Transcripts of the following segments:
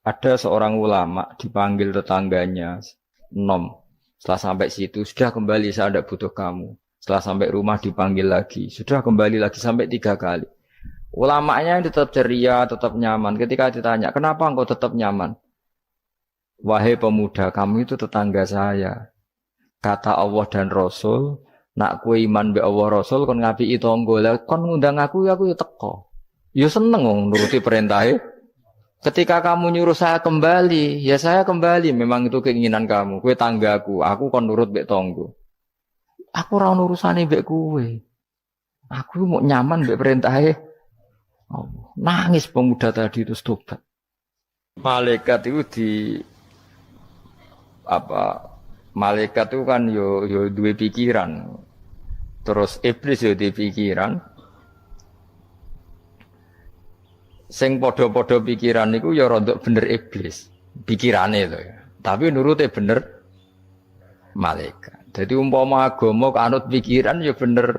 Ada seorang ulama dipanggil tetangganya, nom. Setelah sampai situ, sudah kembali, saya tidak butuh kamu. Setelah sampai rumah dipanggil lagi, sudah kembali lagi sampai 3 kali. Ulamanya tetap ceria, tetap nyaman. Ketika ditanya, kenapa engkau tetap nyaman? Wahai pemuda, kamu itu tetangga saya. Kata Allah dan Rasul, nak kue iman be Allah Rasul, kon ngapi itu tangga, kon ngundang aku ya teko. Ya seneng nuruti perintahnya. Ketika kamu nyuruh saya kembali, ya saya kembali. Memang itu keinginan kamu. Kue tanggaku, aku kon nurut be tonggo. Aku ora urusane mbek kue. Aku mau nyaman mbek perintahe. Oh, nangis pemuda tadi itu tobat. Malaikat itu malaikat itu kan yo duwe pikiran. Terus iblis yo duwe pikiran. Sing podo-podo pikiran niku ya rontok bener iblis. Pikirane itu ya. Tapi nurute bener malaikat. Jadi umpama agama kanut pikiran ya bener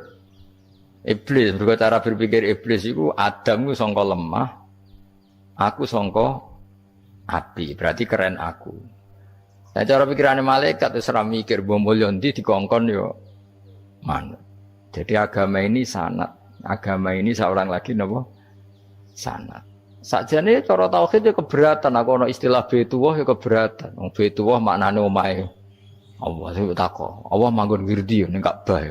iblis. Berikut cara berpikir iblis itu Adam itu sangka lemah, aku sangka api. Berarti keren aku. Nah cara pikirannya malaikat itu seram mikir bombolyo ndi dikongkon yo manut. Jadi agama ini sanat. Agama ini seorang lagi napa? Sanat. Sakjane cara tauhid ya keberatan. Aku ana istilah Baitullah ya keberatan. Wong Baitullah maknane omahe Allah sing takok. Allah manggon wirdi ning Ka'bah.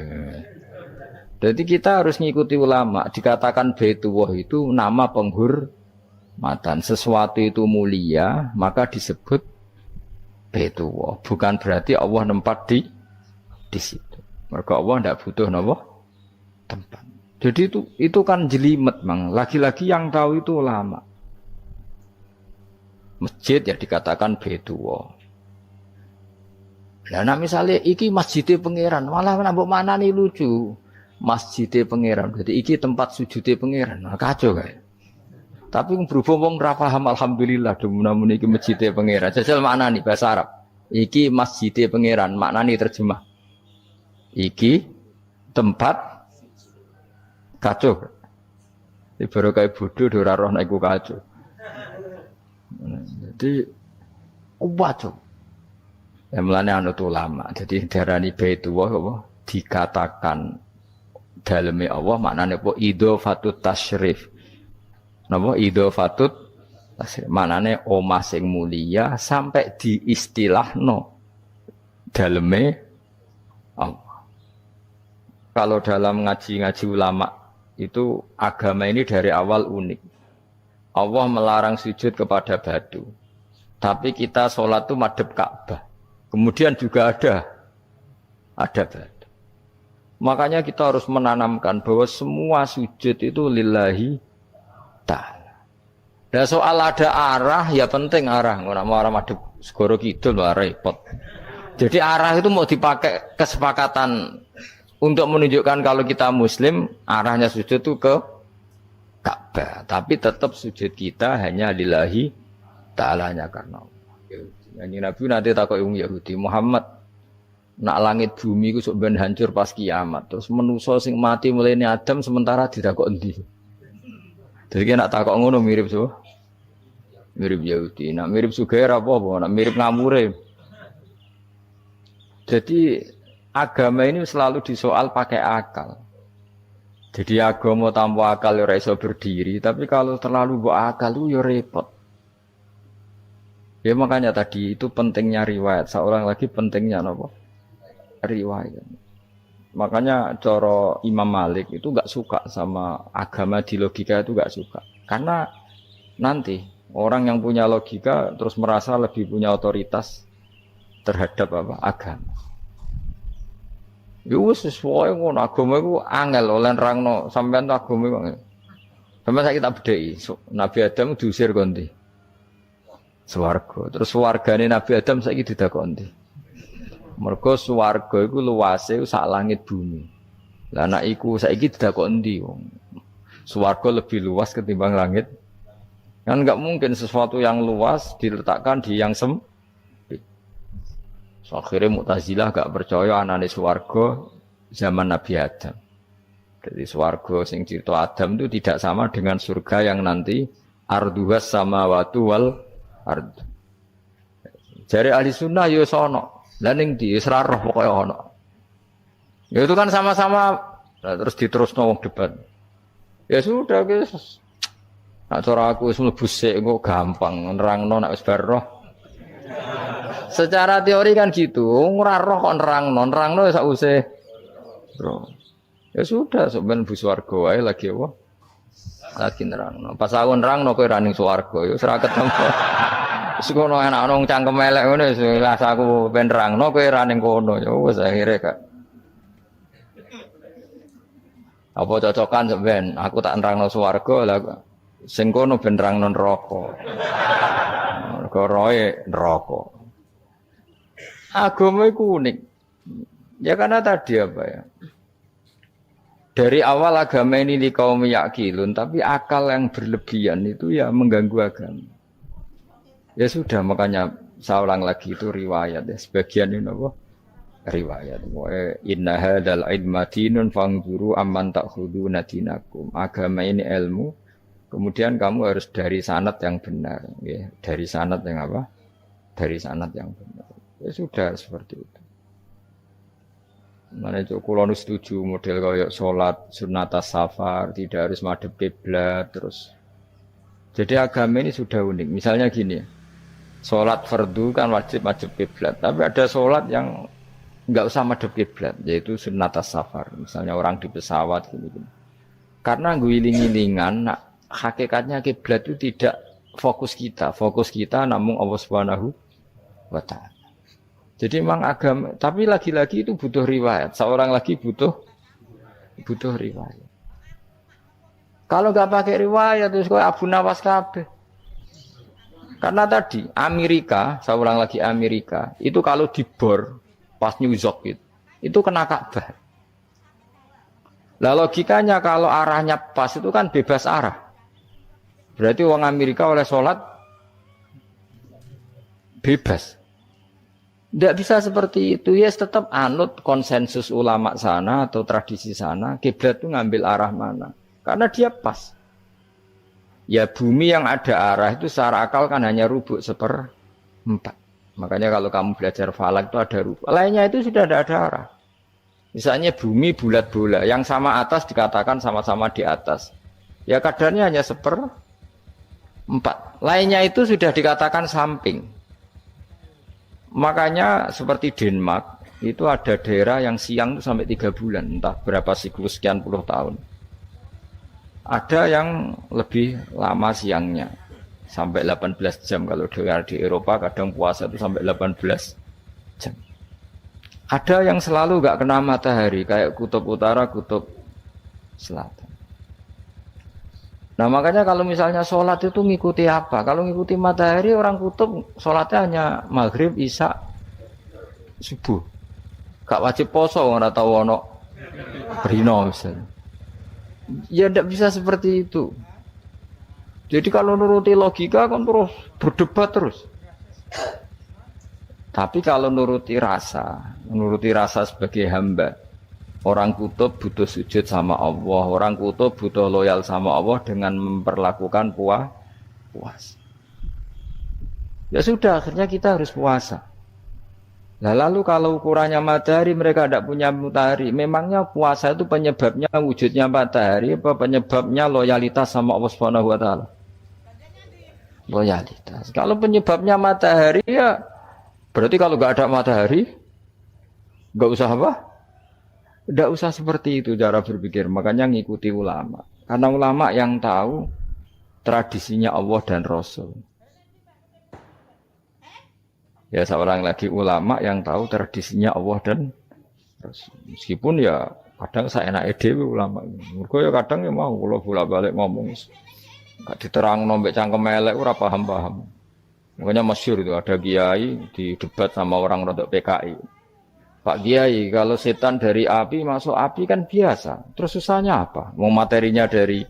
Jadi kita harus ngikuti ulama. Dikatakan Baitullah itu nama penghormatan. Sesuatu itu mulia, maka disebut Baitullah. Bukan berarti Allah nempat di situ. Mergo Allah ndak butuh napa? Tempat. Jadi itu kan jelimet, Mang. Lagi-lagi yang tahu itu ulama. Masjid ya dikatakan Baitullah. Lah nek misale iki masjidé pangeran, malah nek mbok manani lucu. Masjidé pangeran. Berarti iki tempat sujudé pangeran. Nah, kacau kae. Tapi berhubung wong ora paham alhamdulillah demun iki masjidé pangeran. Jajal maknani bahasa Arab. Iki masjidé pangeran, maknani terjemah. Iki tempat kacau. Ini baru kayak bodoh ora roh nek iku kacau. Jadi kacau. Ya mulane anut ulama. Jadi darani Baitullah apa dikatakan daleme Allah maknane apa idhofatut tasyrif. Napa idhofatut tasyrif maknane omah sing mulia sampai diistilahno daleme Allah. Kalau dalam ngaji-ngaji ulama itu agama ini dari awal unik. Allah melarang sujud kepada batu. Tapi kita sholat itu madhep Ka'bah. Kemudian juga ada batu. Makanya kita harus menanamkan bahwa semua sujud itu lillahi ta'ala. Dan soal ada arah, ya penting arah. Nggak mau arah madhep segoro kidul, repot. Jadi arah itu mau dipakai kesepakatan untuk menunjukkan kalau kita muslim, arahnya sujud itu ke Ka'bah. Tapi tetap sujud kita hanya lillahi ta'alanya karena Allah. Yang Nabi nanti takut Yahudi, Muhammad, nak langit bumi itu sok ben hancur pas kiamat. Terus manusa sing mati mulai ini Adam sementara ditakok endi. Jadi nak takok ngono mirip so. Mirip Yahudi. Nak mirip Sugair apa-apa, nak mirip ngamure. Jadi agama ini selalu disoal pakai akal. Jadi agama tanpa akal ya iso berdiri, tapi kalau terlalu bawa akal itu ya repot. Ya makanya tadi itu pentingnya riwayat. Seorang lagi pentingnya apa? Riwayat. Makanya coro Imam Malik itu gak suka sama agama di logika itu gak suka. Karena nanti orang yang punya logika terus merasa lebih punya otoritas terhadap apa? Agama. Yo sesuai ngono agama iku angel oleh nerangno sampean agama iku. Sampeyan saiki tak bedheki, Nabi Adam diusir kondi. Swarga. Terus swargane Nabi Adam saiki didakoni. Mergo swarga iku luase sak langit bumi. Lah nek iku saiki didakoni ndi wong. Swarga lebih luas ketimbang langit. Kan enggak mungkin sesuatu yang luas diletakkan di yang sempit. So, akhirnya Mu'tazilah gak percaya anane swarga zaman Nabi Adam. Jadi swarga sing cerita Adam itu tidak sama dengan surga yang nanti arduhas samawati wal ard. Jare ahli sunnah yo sono. Lah ning ndi wis ra roh pokoke ono. Ya itu kan sama-sama terus diterusno wong debat. Ya sudah guys. Nak cara aku wis mlebu sik kok gampang nerangno nek wis bar roh. Secara teori kan gitu, ora roh kok nerangno sak usih. Bro. Ya sudah sampean bu swarga wae lagi apa? Lagi nerangno. Pas aku nerangno kowe ra ning swarga ya wis ra ketemu. Wis kono enak nang cangkem elek ngono wis aku ben nerangno kowe ra ning kono ya wis akhire kak. Apa cocokan sampean? Aku tak nerangno swarga lah sing kono ben nerangno neraka. Mergo roe neraka. Agama iku unik. Ya karena tadi apa ya? Dari awal agama ini di kaum yakilun, tapi akal yang berlebihan itu ya mengganggu agama. Ya sudah, makanya saya ulang lagi itu riwayat ya. Sebagian ini apa? Riwayat. Inna hadzal ilma dinun fanzuru amman ta'khuduna dinakum. Agama ini ilmu, kemudian kamu harus dari sanad yang benar, ya. Dari sanad yang apa? Dari sanad yang benar. Ya sudah seperti itu. Mana itu kalau setuju model kayak sholat sunat safar tidak harus madhep kiblat terus. Jadi agama ini sudah unik. Misalnya gini, sholat fardu kan wajib kiblat, tapi ada sholat yang nggak usah madhep kiblat, yaitu sunat safar. Misalnya orang di pesawat gini. Karena guling-gilingan, hakikatnya kiblat itu tidak fokus kita namun Allah Subhanahu wa Ta'ala. Jadi memang agama, tapi lagi-lagi itu butuh riwayat. Seorang lagi butuh riwayat. Kalau nggak pakai riwayat terus kok Abu Nawas kabeh. Karena tadi Amerika, saya ulang lagi Amerika, itu kalau dibor pas New York itu kena Ka'bah. Lah logikanya kalau arahnya pas itu kan bebas arah. Berarti orang Amerika oleh sholat bebas. Tidak bisa seperti itu, ya tetap anut konsensus ulama sana atau tradisi sana, kiblat itu ngambil arah mana. Karena dia pas. Ya bumi yang ada arah itu secara akal kan hanya rubuk 1/4. Makanya kalau kamu belajar falak itu ada rubuk. Lainnya itu sudah tidak ada arah. Misalnya bumi bulat bola, yang sama atas dikatakan sama-sama di atas. Ya kadarnya hanya 1/4. Lainnya itu sudah dikatakan samping. Makanya seperti Denmark itu ada daerah yang siang itu sampai 3 bulan, entah berapa siklus sekian puluh tahun. Ada yang lebih lama siangnya sampai 18 jam kalau di Eropa kadang puasa itu sampai 18 jam. Ada yang selalu nggak kena matahari kayak kutub utara, kutub selatan. Nah makanya kalau misalnya sholat itu ngikuti apa? Kalau ngikuti matahari orang kutub sholatnya hanya maghrib, isya, subuh. Gak wajib poso orang tahu ono rino misalnya. Ya tidak bisa seperti itu. Jadi kalau nuruti logika kan terus berdebat terus. Tapi kalau nuruti rasa sebagai hamba. Orang kutub butuh sujud sama Allah, orang kutub butuh loyal sama Allah dengan memperlakukan puasa. Ya sudah, akhirnya kita harus puasa. Nah, lalu kalau ukurannya matahari, mereka tidak punya matahari. Memangnya puasa itu penyebabnya wujudnya matahari, apa penyebabnya loyalitas sama Allah Subhanahu wa Ta'ala? Loyalitas. Kalau penyebabnya matahari ya, berarti kalau nggak ada matahari, nggak usah apa? Tidak usah seperti itu cara berpikir, makanya ngikuti ulama. Karena ulama yang tahu tradisinya Allah dan Rasul. Ya seorang lagi ulama yang tahu tradisinya Allah dan Rasul. Meskipun ya kadang saya enak dewe ulama. Mergo ya kadang ya mau kalau bolak-balik ngomong. Gak diterang nombek cangkem elek ora paham-paham. Makanya masyhur itu ada kiai di debat sama orang rodok PKI. Pak Kiai, kalau setan dari api masuk api kan biasa. Terus susahnya apa? Mau materinya dari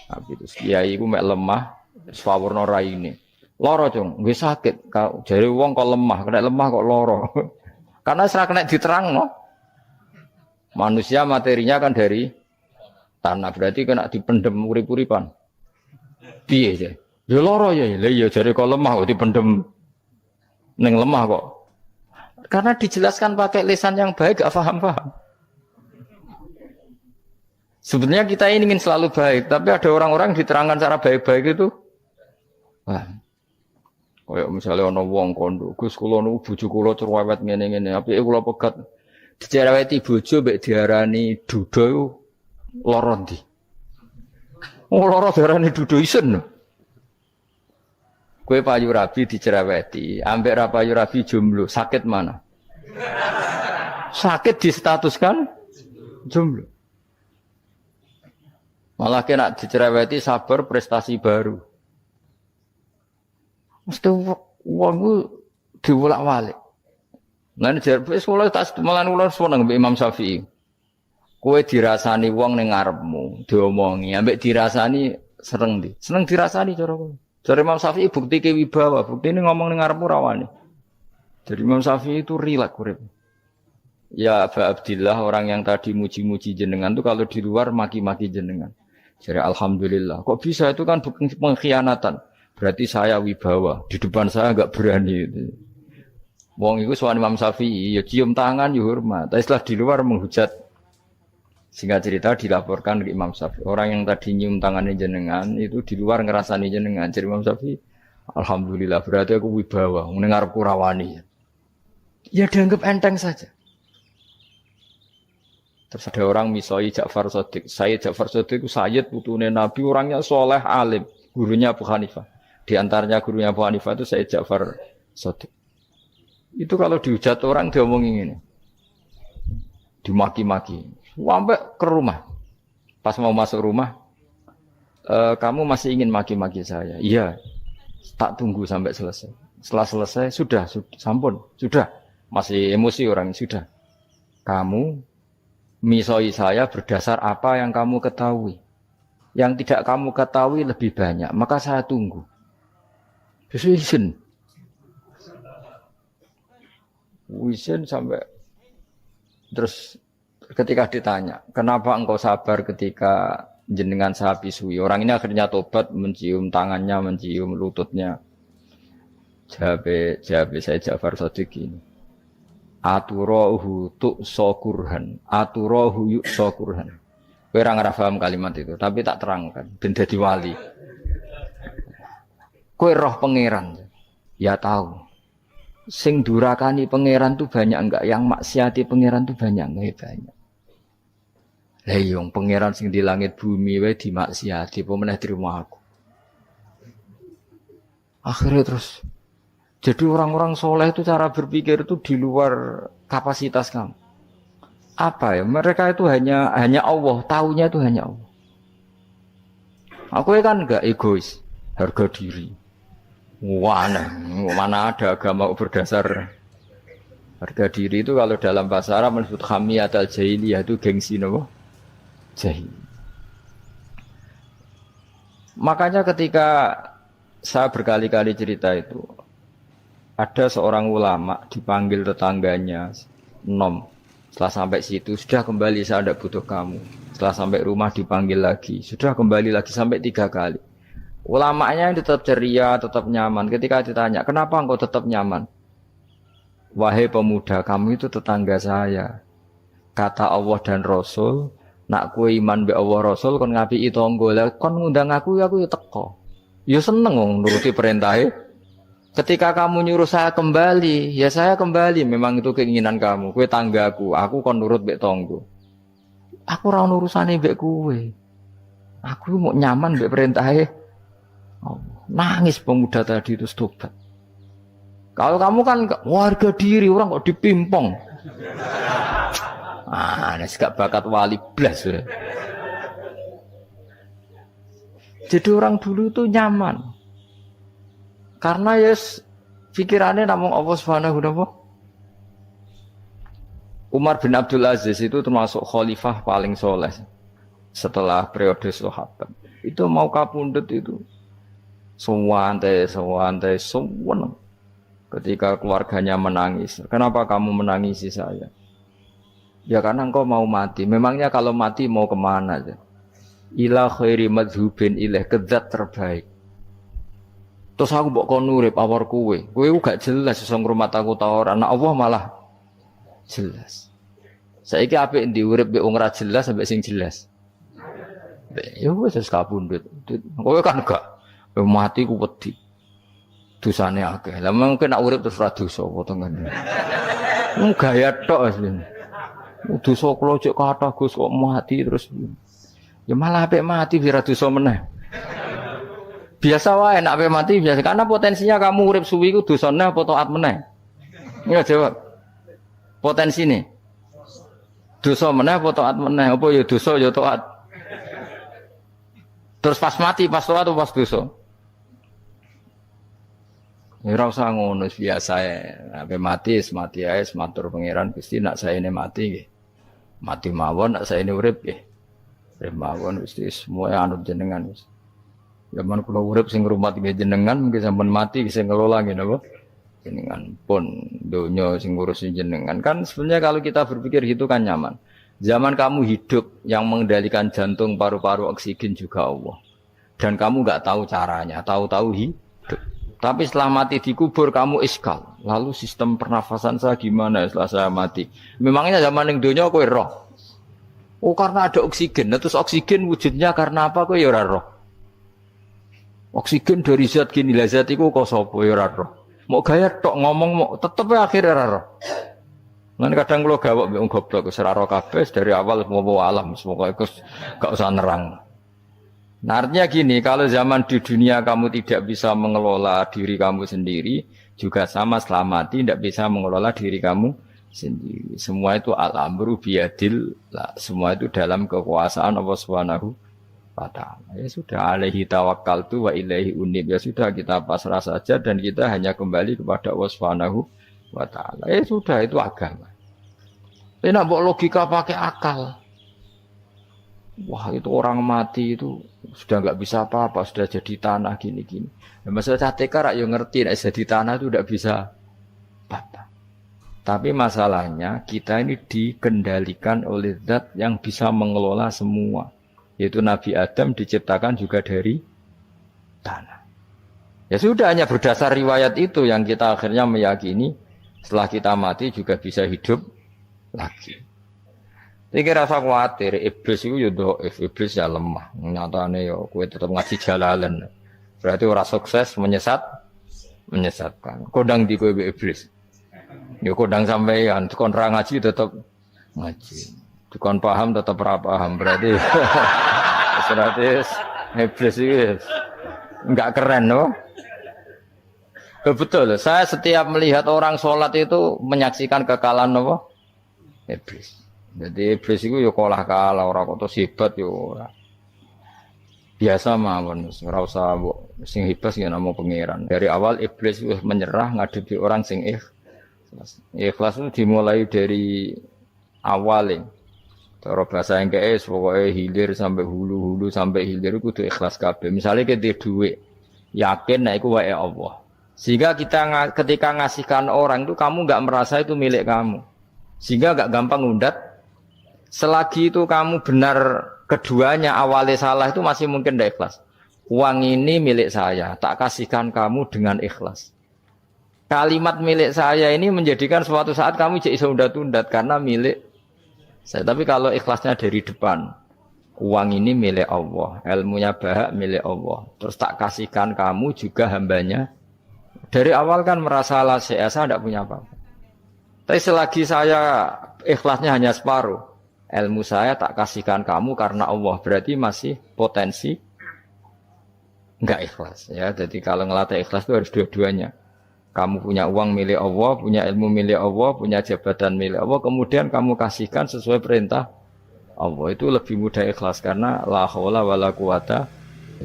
api itu. Kiai itu mek lemah, swawarna raine. Loro cung, nggih sakit. Jare wong kok lemah, kena lemah kok loro. Karena serak kena diterangno. Manusia materinya kan dari tanah, berarti kena dipendem urip-uripan. Piye sih? Ya lara ya, lha ya jare kok lemah kok dipendem ning lemah kok. Karena dijelaskan pakai lisan yang baik gak paham-paham. Sebenarnya kita ini ingin selalu baik, tapi ada orang-orang diterangkan cara baik-baik itu. Wah. Kayak misalnya ana wong kondo, Gus kula niku bojo kula cerewet ngene-ngene, apike kula pegat. Dicereweti bojo mbek diarani duda iku lara ndi? Oh lara diarani duda isen. Kue payu rabi dicereweti, ambek ra payu rabi jomblo, sakit mana? Sakit distatuskan jomblo. Malah kena dicereweti sabar prestasi baru. Mesti wong ku diwolak-walik. Lan jar wis kula tak malan kula seneng mbek Imam Syafi'i. Kowe dirasani wong ning ngarepmu, diomongi, ambek dirasani seneng ndi? Seneng dirasani cara kowe. Dari Imam Syafi'i bukti kewibawa, bukti ini ngomong dengan ngarepmu rawani. Jadi Imam Syafi'i itu rileks urip. Ya Aba Abdillah orang yang tadi muji-muji jenengan itu kalau di luar maki-maki jenengan. Jadi alhamdulillah. Kok bisa itu kan bukan pengkhianatan. Berarti saya wibawa, di depan saya enggak berani itu. Wong iku sowan Imam Syafi'i ya cium tangan ya hormat. Tapi setelah di luar menghujat. Singkat cerita dilaporkan ke Imam Syafi'i. Orang yang tadi nyium tangannya jenengan itu di luar ngerasani jenengan. Jadi Imam Syafi'i, alhamdulillah berarti aku wibawa, mendengar kurawani. Ya dianggap enteng saja. Terus ada orang misoi Ja'far Shadiq. Sayyid Ja'far Shadiq itu Sayyid putune Nabi, orangnya soleh alim, gurunya Abu Hanifah. Di antaranya gurunya Abu Hanifah itu Sayyid Ja'far Shadiq. Itu kalau dihujat orang diomongin ini, dimaki-maki. Sampai ke rumah. Pas mau masuk rumah, kamu masih ingin maki-maki saya? Iya. Tak tunggu sampai selesai. Setelah selesai, sudah, sampun, sudah. Masih emosi orang, sudah. Kamu misoi saya berdasar apa yang kamu ketahui. Yang tidak kamu ketahui lebih banyak, maka saya tunggu. Izin. Izin sampai terus. Ketika ditanya, kenapa engkau sabar ketika jenengan saya pisui? Orang ini akhirnya tobat, mencium tangannya, mencium lututnya. Jawab saya Ja'far Shadiq ini. Aturahu tu'sokurhan, aturahu yu'sokurhan. Kowe ora ngrafaham kalimat itu, tapi tak terangkan, ben dadi wali. Kowe roh pangeran. Ya tahu. Sing durakani pangeran tuh banyak enggak? Yang maksiati pangeran tuh banyak enggak? Banyak. Lah yung pangeran sing di langit bumi wae dimaksiati, apa meneh terima aku. Akhirnya terus jadi orang-orang soleh itu cara berpikir itu di luar kapasitas kamu. Apa ya? Mereka itu hanya Allah, taunya itu hanya Allah. Aku kan enggak egois, harga diri. Mana ada agama berdasar harga diri itu kalau dalam bahasa Arab disebut hamiyat al-jahiliyah itu gengsi nopo? Jahil. Makanya ketika saya berkali-kali cerita itu, ada seorang ulama dipanggil tetangganya, nom. Setelah sampai situ, sudah kembali, saya tidak butuh kamu. Setelah sampai rumah dipanggil lagi, sudah kembali lagi sampai 3 kali. Ulamanya tetap ceria, tetap nyaman. Ketika ditanya, kenapa engkau tetap nyaman? Wahai pemuda, kamu itu tetangga saya. Kata Allah dan Rasul, nak kue iman be Allah Rasul kon ngapiki tangga lah kon ngundang aku ya teko. Ya seneng wong nuruti perintahnya. Ketika kamu nyuruh saya kembali, ya saya kembali. Memang itu keinginan kamu. Kue tanggaku, aku kon nurut be tangga. Aku ora urusane mbek kowe. Aku mau nyaman mbek perintahnya. Oh, nangis pemuda tadi itu tobat. Kalau kamu kan warga diri orang kok dipimpong. Nes gak bakat wali blas sudah. Jadi orang dulu itu nyaman. Karena pikirannya namun Allah Subhanahu wa ta'ala. Umar bin Abdul Aziz itu termasuk khalifah paling soleh setelah periode sahabat. Itu mau kapundhut itu santai. Ketika keluarganya menangis, kenapa kamu menangisi saya? Ya karena engkau mau mati. Memangnya kalau mati mau kemana aja? Ila khairi madhubin ilaih, ke zat terbaik. Terus aku mbok kon urip awor kowe. Kowe gak jelas iso ngrumat aku ta ora. Nek Allah malah jelas. Saiki apik ndi urip mbek wong ora jelas sampai sing jelas. Ya wis kabundut. Kowe kan gak mati ku wedi. Dosane akeh. Lah mungkin nek urip terus ora dosa apa to ngene. Mung gaya tok asline. Dosa kula cek kathah Gus kok mati terus. Ya malah apik mati biar dosa meneh. Biasa wae nek apik mati biasa karena potensinya kamu urip suwi ku dosane apa taat meneh. Ya jawab. Potensine. Dosa meneh apa taat meneh? Apa ya dosa ya taat. Terus pas mati pas taat atau pas dosa? Ya ora usah ngono biasa ae. Ape mati ae matur pangeran Gusti nak saene mati nggih. Mati mawon nak saene urip nggih. Urip mawon Gusti semua anut jenengan wis. Zaman kula urip sing ngrumat nggih jenengan mungkin sampean mati sing ngelola nggih napa? Jenengan pun donya sing ngurusin jenengan. Kan sebenarnya kalau kita berpikir gitu kan nyaman. Zaman kamu hidup yang mengendalikan jantung, paru-paru, oksigen juga Allah. Dan kamu enggak tahu caranya, tahu-tahu hidup. Tapi setelah mati dikubur kamu iskal. Lalu sistem pernafasan saya gimana setelah saya mati? Memangnya zaman yang dunia kowe roh. Oh karena ada oksigen. Nah, terus oksigen wujudnya karena apa kowe ya ora roh. Oksigen dari zat gini lah zat iku kok sapa ya ora roh. Mau gaya tok ngomong mau tetep akhir ora roh. Lan kadang kula gawok mbek wong goblok wis ora roh kabeh dari awal mau alam semoga iku gak usah nerang. Nah, artinya gini, kalau zaman di dunia kamu tidak bisa mengelola diri kamu sendiri, juga sama setelah mati tidak bisa mengelola diri kamu sendiri. Semua itu al-amru biyadil, semua itu dalam kekuasaan Allah Subhanahu wa ta'ala. Ya sudah, alaihi tawakkaltu wa ilaihi unib. Ya sudah, kita pasrah saja dan kita hanya kembali kepada Allah Subhanahu wa ta'ala. Ya sudah, itu agama. Tapi nak bawa logika pakai akal. Wah itu orang mati itu sudah nggak bisa apa-apa, sudah jadi tanah gini-gini. Nah, masalah catekar yang ngerti, nah, jadi tanah itu tidak bisa apa-apa. Tapi masalahnya kita ini dikendalikan oleh zat yang bisa mengelola semua. Yaitu Nabi Adam diciptakan juga dari tanah. Ya sudah hanya berdasar riwayat itu yang kita akhirnya meyakini setelah kita mati juga bisa hidup lagi. Iki rasa khawatir, iblis itu ya dhaif, iblis ya lemah. Nyatane ya kowe tetep ngaji jalalan. Berarti ora sukses menyesatkan. Kodang di kowe iblis. Ya kodang sampean, kon ra ngaji tetep ngaji. Kon paham tetep ora paham. Berarti iblis itu enggak keren loh. Betul, saya setiap melihat orang sholat itu menyaksikan kekalahan apa? Iblis. Jadi iblis itu ya kalah ora kok hebat yo ora. Biasa mawon ora usah sing hebat ya nama pangeran. Dari awal iblis wis menyerah ngadepi orang sing ikhlas. Ikhlas itu dimulai dari awal. Cara bahasa Inggris pokoke hilir sampai hulu sampai hilir kudu ikhlas kabeh. Misale kita duit yakin nek iku wae Allah. Sehingga kita ketika ngasihkan orang itu kamu enggak merasa itu milik kamu. Sehingga enggak gampang ngundat. Selagi itu kamu benar keduanya awalnya salah itu masih mungkin tidak ikhlas. Uang ini milik saya, tak kasihkan kamu dengan ikhlas. Kalimat milik saya ini menjadikan suatu saat kamu jadi undat-undat karena milik saya. Tapi kalau ikhlasnya dari depan, uang ini milik Allah, ilmunya bahak milik Allah. Terus tak kasihkan kamu juga hambanya. Dari awal kan merasa saya tidak punya apa-apa. Tapi selagi saya ikhlasnya hanya separuh. Ilmu saya tak kasihkan kamu karena Allah, berarti masih potensi enggak ikhlas ya. Jadi kalau ngelatih ikhlas itu harus dua-duanya. Kamu punya uang milik Allah, punya ilmu milik Allah, punya jabatan milik Allah, kemudian kamu kasihkan sesuai perintah Allah, itu lebih mudah ikhlas karena la haula wala quwata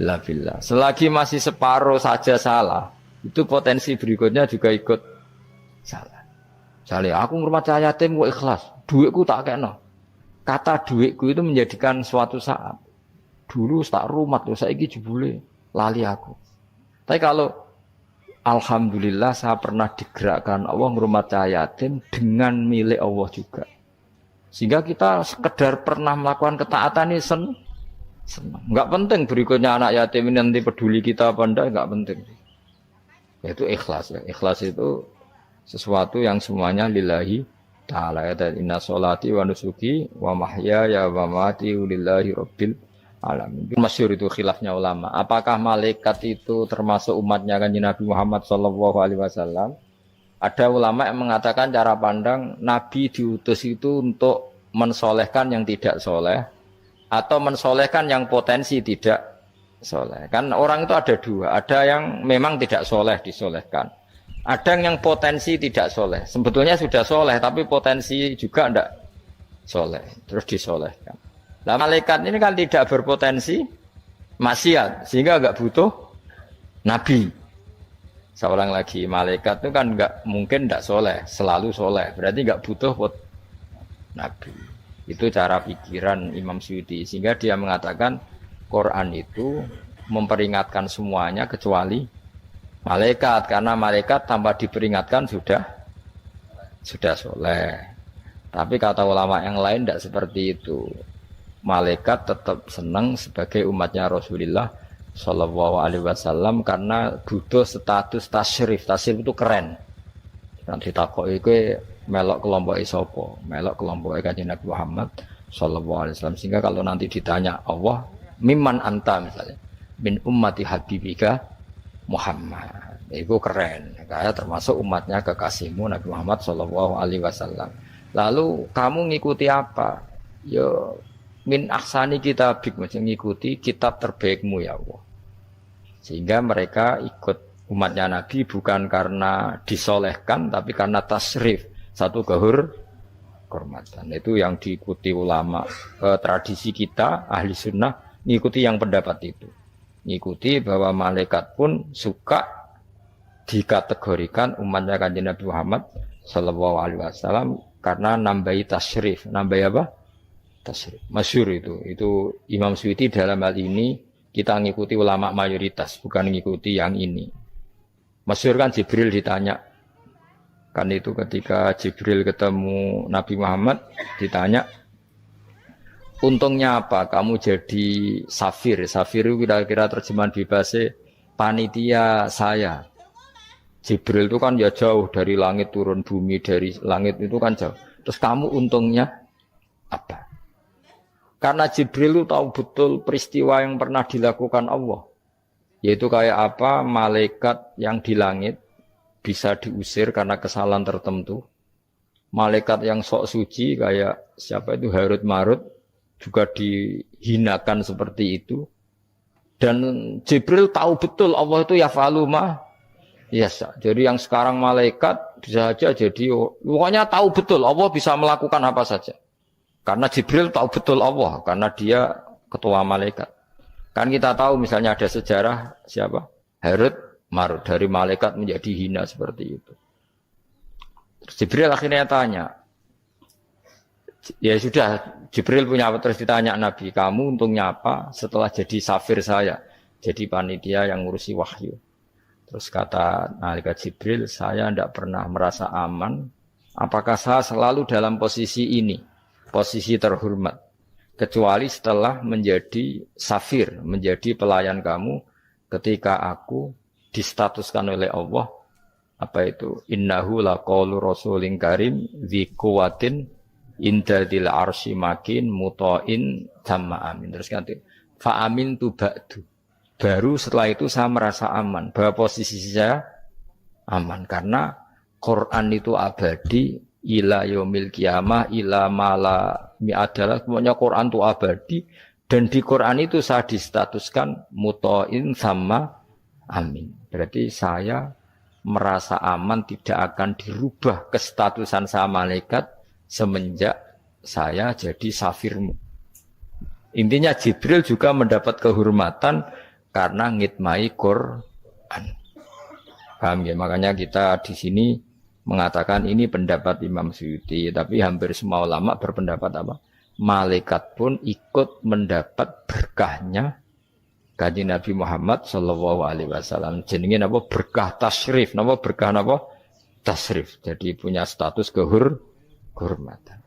illa billah. Selagi masih separuh saja salah, itu potensi berikutnya juga ikut salah. Misalnya aku ngurmat yatim kok ikhlas, duitku tak kena. Kata duitku itu menjadikan suatu saat. Dulu tak rumat, saiki jebule lali aku. Tapi kalau alhamdulillah saya pernah digerakkan Allah ngurmat yatim dengan milik Allah juga. Sehingga kita sekedar pernah melakukan ketaatan ini senang. Enggak penting berikutnya anak yatim ini nanti peduli kita apa enggak penting. Yaitu ikhlas ya. Ikhlas itu sesuatu yang semuanya lillahi ta'ala ya. Dan inna sholati wa nusuki wa mahyaya wa mamati lillahi rabbil alamin. Itu masyhur itu khilafnya ulama. Apakah malaikat itu termasuk umatnya Kanjeng Nabi Muhammad sallallahu alaihi wasallam? Ada ulama yang mengatakan cara pandang Nabi diutus itu untuk mensolehkan yang tidak soleh atau mensolehkan yang potensi tidak soleh. Kan orang itu ada dua, ada yang memang tidak soleh disolehkan, ada yang potensi tidak soleh. Sebetulnya sudah soleh tapi potensi juga tidak soleh, terus disolehkan. Nah malaikat ini kan tidak berpotensi maksiat sehingga agak butuh Nabi. Seorang lagi malaikat itu kan nggak mungkin tidak soleh, selalu soleh. Berarti nggak butuh Nabi. Itu cara pikiran Imam Suyuti. Sehingga dia mengatakan Quran itu memperingatkan semuanya kecuali malaikat. Karena malaikat tanpa diperingatkan sudah soleh. Tapi kata ulama yang lain tidak seperti itu. Malaikat tetap senang sebagai umatnya Rasulullah Shallallahu Alaihi Wasallam karena butuh status tasyrif. Tasyrif itu keren. Nanti ditakoki kowe melok kelompok isopo, melok kelompok Kanjeng Nabi Muhammad Shallallahu Alaihi Wasallam. Sehingga kalau nanti ditanya Allah, mimman anta misalnya, min ummati habibika Muhammad, itu keren. Kayak termasuk umatnya kekasihmu Nabi Muhammad Shallallahu Alaihi Wasallam. Lalu kamu ngikuti apa? Yo min ahsani kitabik, macam ngikuti kitab terbaikmu ya Allah. Sehingga mereka ikut umatnya Nabi bukan karena disolehkan tapi karena tasrif, satu kehormatan. Itu yang diikuti ulama. Tradisi kita ahli sunnah ngikuti yang pendapat itu, ngikuti bahwa malaikat pun suka dikategorikan umatnya Kanjeng Nabi Muhammad Sallallahu Alaihi Wasallam karena nambahi tasrif. Nambahi apa? Tasrif. Masyhur itu Imam Suyuti dalam hal ini kita ngikuti ulama mayoritas, bukan ngikuti yang ini. Masyhur kan Jibril ditanya, kan itu ketika Jibril ketemu Nabi Muhammad ditanya, untungnya apa kamu jadi safir? Safir itu kira-kira terjemahan bebasnya panitia saya. Jibril itu kan ya jauh dari langit turun bumi, dari langit itu kan jauh. Terus kamu untungnya apa? Karena Jibril itu tahu betul peristiwa yang pernah dilakukan Allah. Yaitu kayak apa malaikat yang di langit bisa diusir karena kesalahan tertentu. Malaikat yang sok suci kayak siapa itu Harut Marut juga dihinakan seperti itu. Dan Jibril tahu betul Allah itu yaf'alu ma yasha. Jadi yang sekarang malaikat bisa saja jadi pokoknya tahu betul Allah bisa melakukan apa saja. Karena Jibril tahu betul Allah, karena dia ketua malaikat. Kan kita tahu misalnya ada sejarah siapa? Harut Marut, dari malaikat menjadi hina seperti itu. Terus Jibril akhirnya tanya, ya sudah, Jibril punya apa? Terus ditanya Nabi, kamu untungnya apa setelah jadi safir saya, jadi panitia yang ngurusi wahyu. Terus kata malaikat Jibril, saya tidak pernah merasa aman. Apakah saya selalu dalam posisi ini? Posisi terhormat, kecuali setelah menjadi safir, menjadi pelayan kamu ketika aku distatuskan oleh Allah apa itu innahu laqaulu rasulin karim dzi quwwatin inda dil arsy makin muta'in tamma amin. Terus ganti fa amin tu ba'du, baru setelah itu saya merasa aman bahwa posisi saya aman karena Quran itu abadi ila yaumil qiyamah ila mala mi'adalah, semuanya Quran itu abadi dan di Quran itu saya distatuskan muta'in sama amin. Berarti saya merasa aman tidak akan dirubah kestatusan saya malaikat semenjak saya jadi safirmu. Intinya Jibril juga mendapat kehormatan karena ngitmai Quran. Paham ya? Makanya kita di sini mengatakan ini pendapat Imam Suyuti, tapi hampir semua ulama berpendapat apa? Malaikat pun ikut mendapat berkahnya Kanjeng Nabi Muhammad Shallallahu Alaihi Wasallam. Jenenge apa? Berkah tasrif, apa berkah apa? Tasrif. Jadi punya status kehormatan.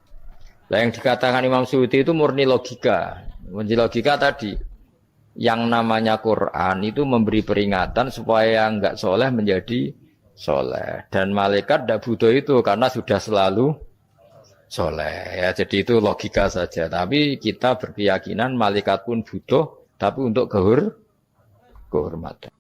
Nah yang dikatakan Imam Suyuti itu murni logika. Murni logika tadi. Yang namanya Quran itu memberi peringatan supaya yang enggak soleh menjadi soleh. Dan malaikat tidak butuh itu karena sudah selalu soleh. Ya, jadi itu logika saja. Tapi kita berkeyakinan malaikat pun butuh, tapi untuk kehormatan.